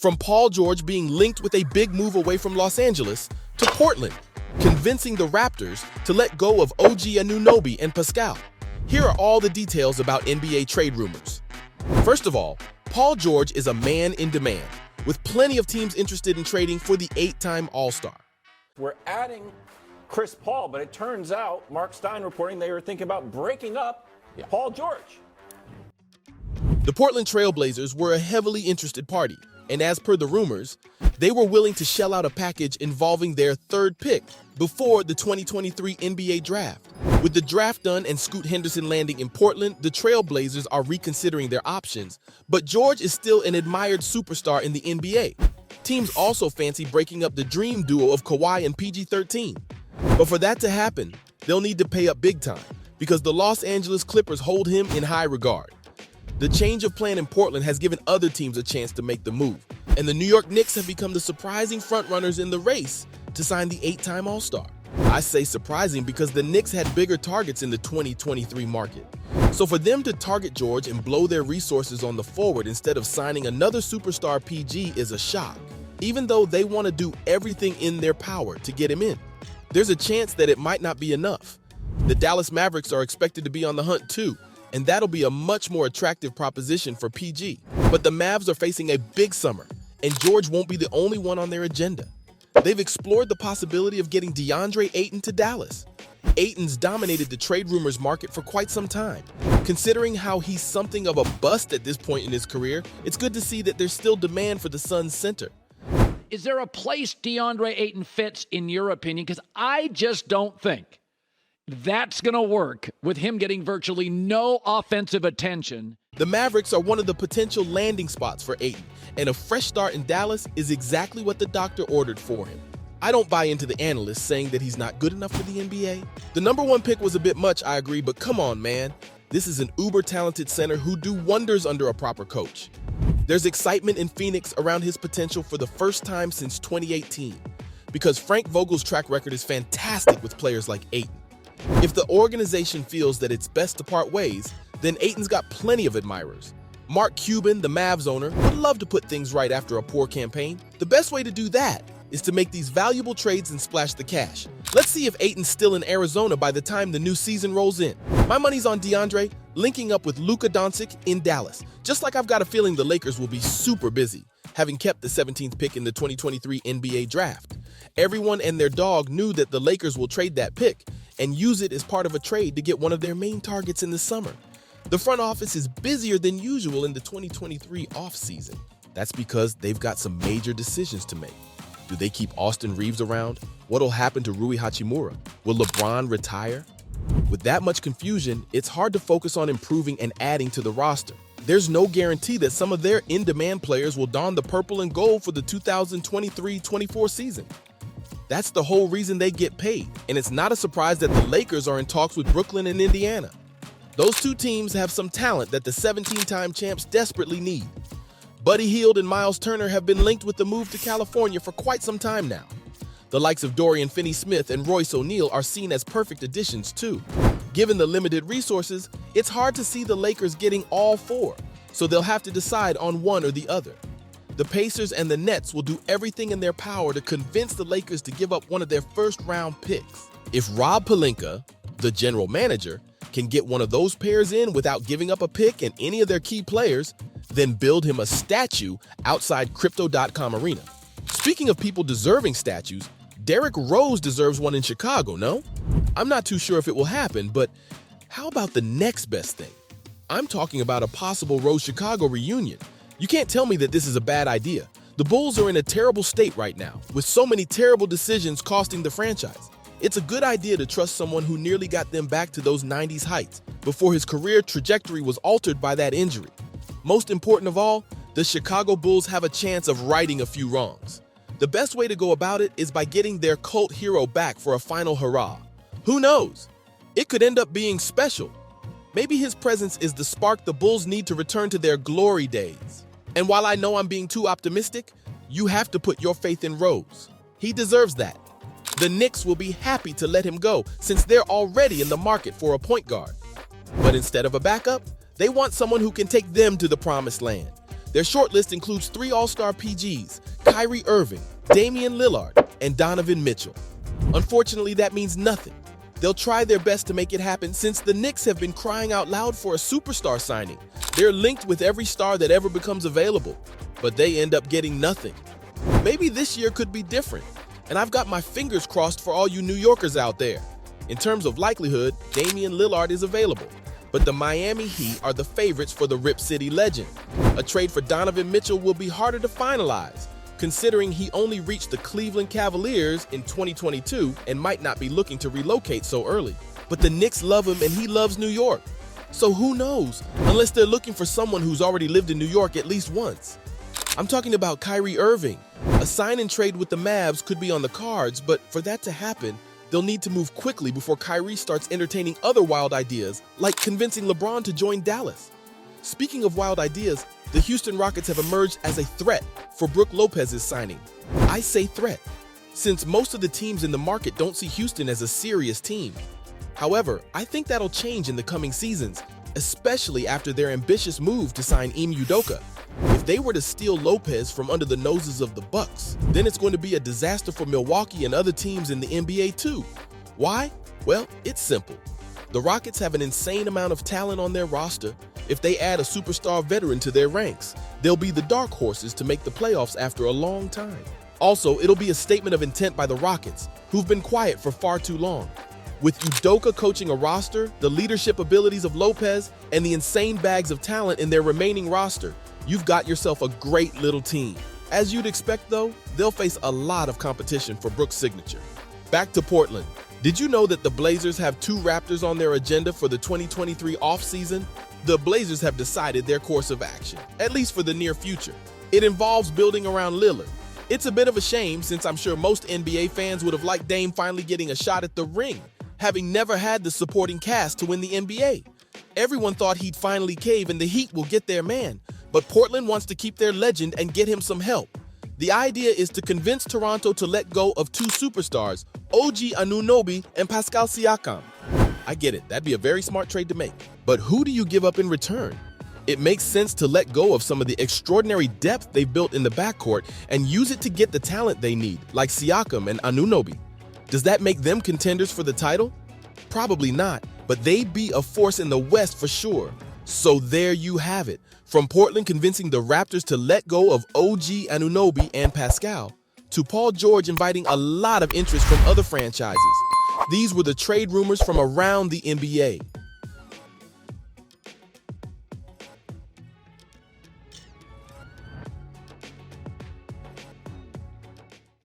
From Paul George being linked with a big move away from Los Angeles to Portland, convincing the Raptors to let go of OG Anunoby and Pascal. Here are all the details about NBA trade rumors. First of all, Paul George is a man in demand, with plenty of teams interested in trading for the 8-time All-Star. We're adding Chris Paul, but it turns out, Mark Stein reporting they were thinking about breaking up Paul George. The Portland Trail Blazers were a heavily interested party, and as per the rumors, they were willing to shell out a package involving their third pick before the 2023 NBA Draft. With the draft done and Scoot Henderson landing in Portland, the Trail Blazers are reconsidering their options, but George is still an admired superstar in the NBA. Teams also fancy breaking up the dream duo of Kawhi and PG-13. But for that to happen, they'll need to pay up big time, because the Los Angeles Clippers hold him in high regard. The change of plan in Portland has given other teams a chance to make the move, and the New York Knicks have become the surprising frontrunners in the race to sign the 8-time All-Star. I say surprising because the Knicks had bigger targets in the 2023 market. So for them to target George and blow their resources on the forward instead of signing another superstar PG is a shock, even though they want to do everything in their power to get him in. There's a chance that it might not be enough. The Dallas Mavericks are expected to be on the hunt too, and that'll be a much more attractive proposition for PG. But the Mavs are facing a big summer, and George won't be the only one on their agenda. They've explored the possibility of getting DeAndre Ayton to Dallas. Ayton's dominated the trade rumors market for quite some time. Considering how he's something of a bust at this point in his career, it's good to see that there's still demand for the Suns' center. Is there a place DeAndre Ayton fits, in your opinion? Because I just don't think that's going to work with him getting virtually no offensive attention. The Mavericks are one of the potential landing spots for Ayton, and a fresh start in Dallas is exactly what the doctor ordered for him. I don't buy into the analysts saying that he's not good enough for the NBA. The number one pick was a bit much, I agree, but come on, man. This is an uber-talented center who do wonders under a proper coach. There's excitement in Phoenix around his potential for the first time since 2018, because Frank Vogel's track record is fantastic with players like Ayton. If the organization feels that it's best to part ways, then Ayton's got plenty of admirers. Mark Cuban, the Mavs owner, would love to put things right after a poor campaign. The best way to do that is to make these valuable trades and splash the cash. Let's see if Ayton's still in Arizona by the time the new season rolls in. My money's on DeAndre linking up with Luka Doncic in Dallas, just like I've got a feeling the Lakers will be super busy, having kept the 17th pick in the 2023 NBA Draft. Everyone and their dog knew that the Lakers will trade that pick and use it as part of a trade to get one of their main targets in the summer. The front office is busier than usual in the 2023 offseason. That's because they've got some major decisions to make. Do they keep Austin Reeves around? What'll happen to Rui Hachimura? Will LeBron retire? With that much confusion, it's hard to focus on improving and adding to the roster. There's no guarantee that some of their in-demand players will don the purple and gold for the 2023-24 season. That's the whole reason they get paid, and it's not a surprise that the Lakers are in talks with Brooklyn and Indiana. Those two teams have some talent that the 17-time champs desperately need. Buddy Hield and Miles Turner have been linked with the move to California for quite some time now. The likes of Dorian Finney-Smith and Royce O'Neal are seen as perfect additions too. Given the limited resources, it's hard to see the Lakers getting all four, so they'll have to decide on one or the other. The Pacers and the Nets will do everything in their power to convince the Lakers to give up one of their first-round picks. If Rob Pelinka, the general manager, can get one of those pairs in without giving up a pick and any of their key players, then build him a statue outside Crypto.com Arena. Speaking of people deserving statues, Derrick Rose deserves one in Chicago, no? I'm not too sure if it will happen, but how about the next best thing? I'm talking about a possible Rose-Chicago reunion. You can't tell me that this is a bad idea. The Bulls are in a terrible state right now, with so many terrible decisions costing the franchise. It's a good idea to trust someone who nearly got them back to those 90s heights before his career trajectory was altered by that injury. Most important of all, the Chicago Bulls have a chance of righting a few wrongs. The best way to go about it is by getting their cult hero back for a final hurrah. Who knows? It could end up being special. Maybe his presence is the spark the Bulls need to return to their glory days. And while I know I'm being too optimistic, you have to put your faith in Rose. He deserves that. The Knicks will be happy to let him go since they're already in the market for a point guard. But instead of a backup, they want someone who can take them to the promised land. Their shortlist includes 3 All-Star PGs, Kyrie Irving, Damian Lillard, and Donovan Mitchell. Unfortunately, that means nothing. They'll try their best to make it happen since the Knicks have been crying out loud for a superstar signing. They're linked with every star that ever becomes available, but they end up getting nothing. Maybe this year could be different, and I've got my fingers crossed for all you New Yorkers out there. In terms of likelihood, Damian Lillard is available, but the Miami Heat are the favorites for the Rip City legend. A trade for Donovan Mitchell will be harder to finalize, considering he only reached the Cleveland Cavaliers in 2022 and might not be looking to relocate so early. But the Knicks love him and he loves New York. So who knows, unless they're looking for someone who's already lived in New York at least once. I'm talking about Kyrie Irving. A sign and trade with the Mavs could be on the cards, but for that to happen, they'll need to move quickly before Kyrie starts entertaining other wild ideas, like convincing LeBron to join Dallas. Speaking of wild ideas, the Houston Rockets have emerged as a threat for Brook Lopez's signing. I say threat, since most of the teams in the market don't see Houston as a serious team. However, I think that'll change in the coming seasons, especially after their ambitious move to sign Ime Udoka. If they were to steal Lopez from under the noses of the Bucks, then it's going to be a disaster for Milwaukee and other teams in the NBA too. Why? Well, it's simple. The Rockets have an insane amount of talent on their roster. If they add a superstar veteran to their ranks, they'll be the dark horses to make the playoffs after a long time. Also, it'll be a statement of intent by the Rockets, who've been quiet for far too long. With Udoka coaching a roster, the leadership abilities of Lopez, and the insane bags of talent in their remaining roster, you've got yourself a great little team. As you'd expect though, they'll face a lot of competition for Brook's signature. Back to Portland. Did you know that the Blazers have 2 Raptors on their agenda for the 2023 offseason? The Blazers have decided their course of action, at least for the near future. It involves building around Lillard. It's a bit of a shame since I'm sure most NBA fans would have liked Dame finally getting a shot at the ring, having never had the supporting cast to win the NBA. Everyone thought he'd finally cave and the Heat will get their man, but Portland wants to keep their legend and get him some help. The idea is to convince Toronto to let go of 2 superstars, OG Anunoby and Pascal Siakam. I get it, that'd be a very smart trade to make. But who do you give up in return? It makes sense to let go of some of the extraordinary depth they've built in the backcourt and use it to get the talent they need, like Siakam and Anunoby. Does that make them contenders for the title? Probably not, but they'd be a force in the West for sure. So there you have it. From Portland convincing the Raptors to let go of OG Anunoby and Pascal, to Paul George inviting a lot of interest from other franchises. These were the trade rumors from around the NBA.